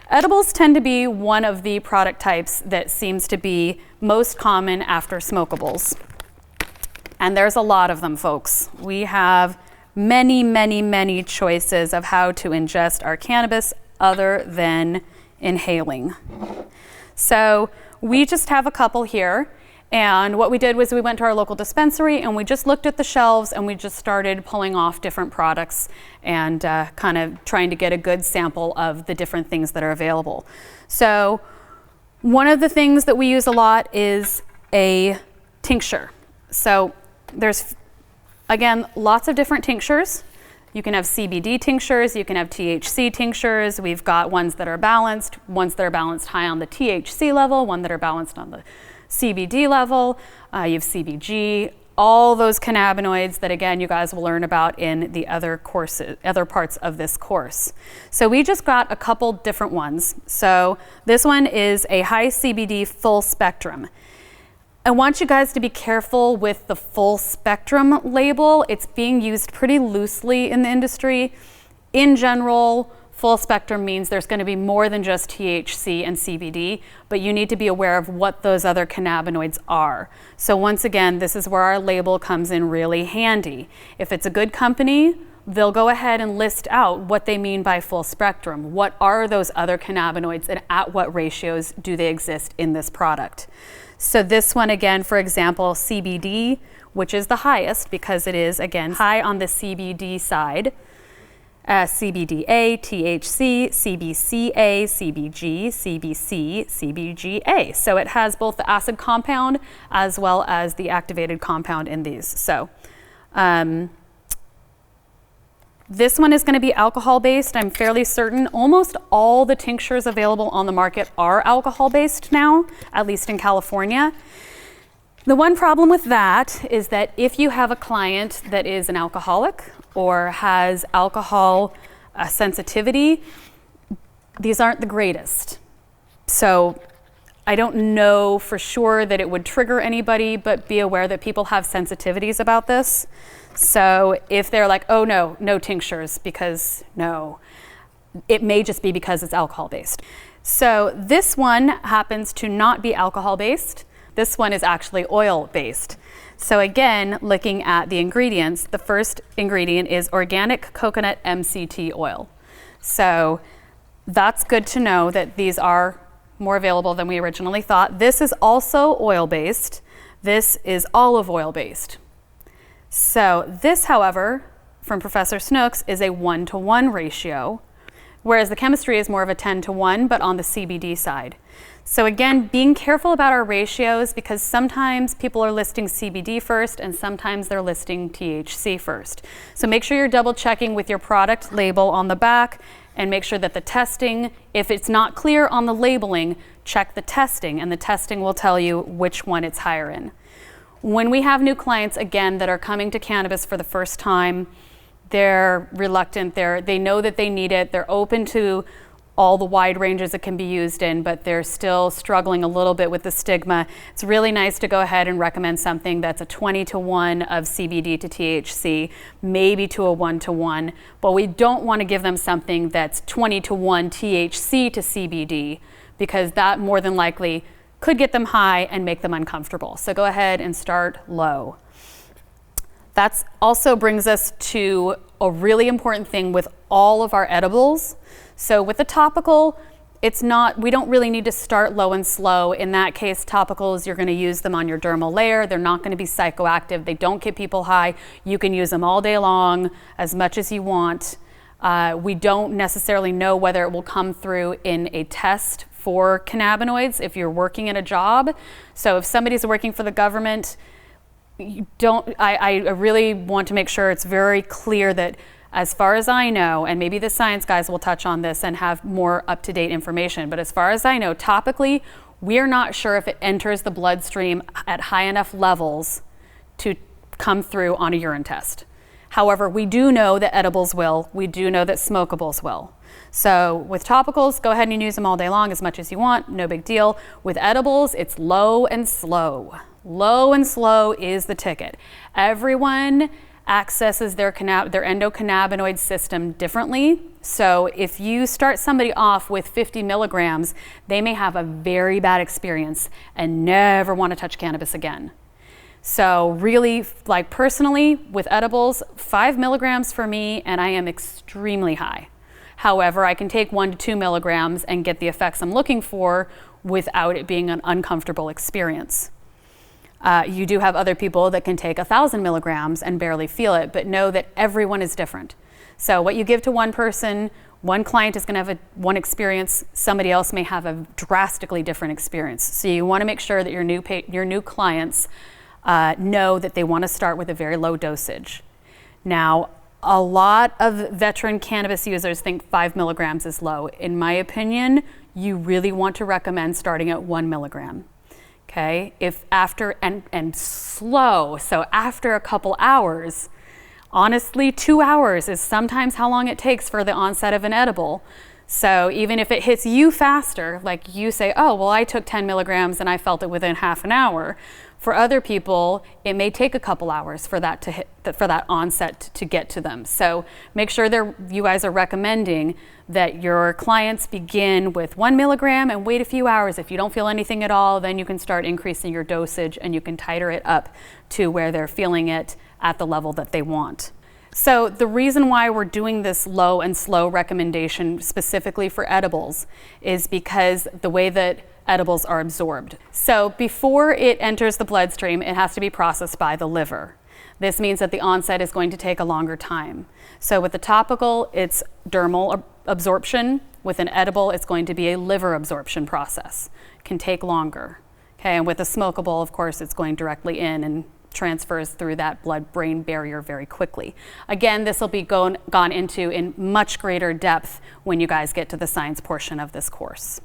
Edibles tend to be one of the product types that seems to be most common after smokables. And there's a lot of them, folks. We have many, many, many choices of how to ingest our cannabis other than inhaling. So we just have a couple here. And what we did was we went to our local dispensary and we just looked at the shelves and we just started pulling off different products and kind of trying to get a good sample of the different things that are available. So one of the things that we use a lot is a tincture. So there's, again, lots of different tinctures. You can have CBD tinctures, you can have THC tinctures. We've got ones that are balanced high on the THC level, one that are balanced on the CBD level. You have CBG, all those cannabinoids that, again, you guys will learn about in the other parts of this course. So we just got a couple different ones. So this one is a high CBD full spectrum. I want you guys to be careful with the full spectrum label. It's being used pretty loosely in the industry. In general, full spectrum means there's going to be more than just THC and CBD, but you need to be aware of what those other cannabinoids are. So once again, this is where our label comes in really handy. If it's a good company, they'll go ahead and list out what they mean by full spectrum. What are those other cannabinoids and at what ratios do they exist in this product? So this one, again, for example, CBD, which is the highest because it is, again, high on the CBD side. CBDA, THC, CBCA, CBG, CBC, CBGA. So it has both the acid compound as well as the activated compound in these. So this one is going to be alcohol-based. I'm fairly certain almost all the tinctures available on the market are alcohol-based now, at least in California. The one problem with that is that if you have a client that is an alcoholic or has alcohol sensitivity, these aren't the greatest. So I don't know for sure that it would trigger anybody, but be aware that people have sensitivities about this. So if they're like, oh no tinctures, because no, it may just be because it's alcohol-based. So this one happens to not be alcohol-based. This one is actually oil-based. So again, looking at the ingredients, the first ingredient is organic coconut MCT oil. So that's good to know that these are more available than we originally thought. This is also oil-based. This is olive oil-based. So this, however, from Professor Snooks, is a 1-to-1 ratio, whereas the chemistry is more of a 10-to-1, but on the CBD side. So again, being careful about our ratios because sometimes people are listing CBD first and sometimes they're listing THC first. So make sure you're double checking with your product label on the back and make sure that the testing, if it's not clear on the labeling, check the testing and the testing will tell you which one it's higher in. When we have new clients, again, that are coming to cannabis for the first time, they're reluctant, they know that they need it, they're open to all the wide ranges it can be used in, but they're still struggling a little bit with the stigma. It's really nice to go ahead and recommend something that's a 20-to-1 of CBD to THC, maybe to a 1-to-1, but we don't want to give them something that's 20-to-1 THC to CBD because that more than likely could get them high and make them uncomfortable. So go ahead and start low. That also brings us to a really important thing with all of our edibles. So with the topical, we don't really need to start low and slow. In that case, topicals, you're going to use them on your dermal layer. They're not going to be psychoactive. They don't get people high. You can use them all day long, as much as you want. We don't necessarily know whether it will come through in a test for cannabinoids if you're working in a job. So if somebody's working for the government, I really want to make sure it's very clear that as far as I know, and maybe the science guys will touch on this and have more up-to-date information, but as far as I know, topically, we're not sure if it enters the bloodstream at high enough levels to come through on a urine test. However, we do know that edibles will, we do know that smokables will. So with topicals, go ahead and use them all day long as much as you want, no big deal. With edibles, it's low and slow. Low and slow is the ticket. Everyone accesses their endocannabinoid system differently. So if you start somebody off with 50 milligrams, they may have a very bad experience and never want to touch cannabis again. So really, like personally, with edibles, 5 milligrams for me, and I am extremely high. However, I can take 1 to 2 milligrams and get the effects I'm looking for without it being an uncomfortable experience. You do have other people that can take 1,000 milligrams and barely feel it, but know that everyone is different. So what you give to one person, one client is going to have one experience, somebody else may have a drastically different experience. So you want to make sure that your new clients know that they want to start with a very low dosage. Now, a lot of veteran cannabis users think 5 milligrams is low. In my opinion, you really want to recommend starting at 1 milligram. Okay, if after, and slow, so after a couple hours, honestly 2 hours is sometimes how long it takes for the onset of an edible. So even if it hits you faster, like you say, oh, well, I took 10 milligrams and I felt it within half an hour. For other people, it may take a couple hours for that to hit, for that onset to get to them. So make sure you guys are recommending that your clients begin with 1 milligram and wait a few hours. If you don't feel anything at all, then you can start increasing your dosage and you can titrate it up to where they're feeling it at the level that they want. So the reason why we're doing this low and slow recommendation specifically for edibles is because the way that edibles are absorbed. So before it enters the bloodstream, it has to be processed by the liver. This means that the onset is going to take a longer time. So with the topical, it's dermal absorption. With an edible, it's going to be a liver absorption process. It can take longer. Okay, and with a smokable, of course, it's going directly in and transfers through that blood-brain barrier very quickly. Again, this will be gone into in much greater depth when you guys get to the science portion of this course.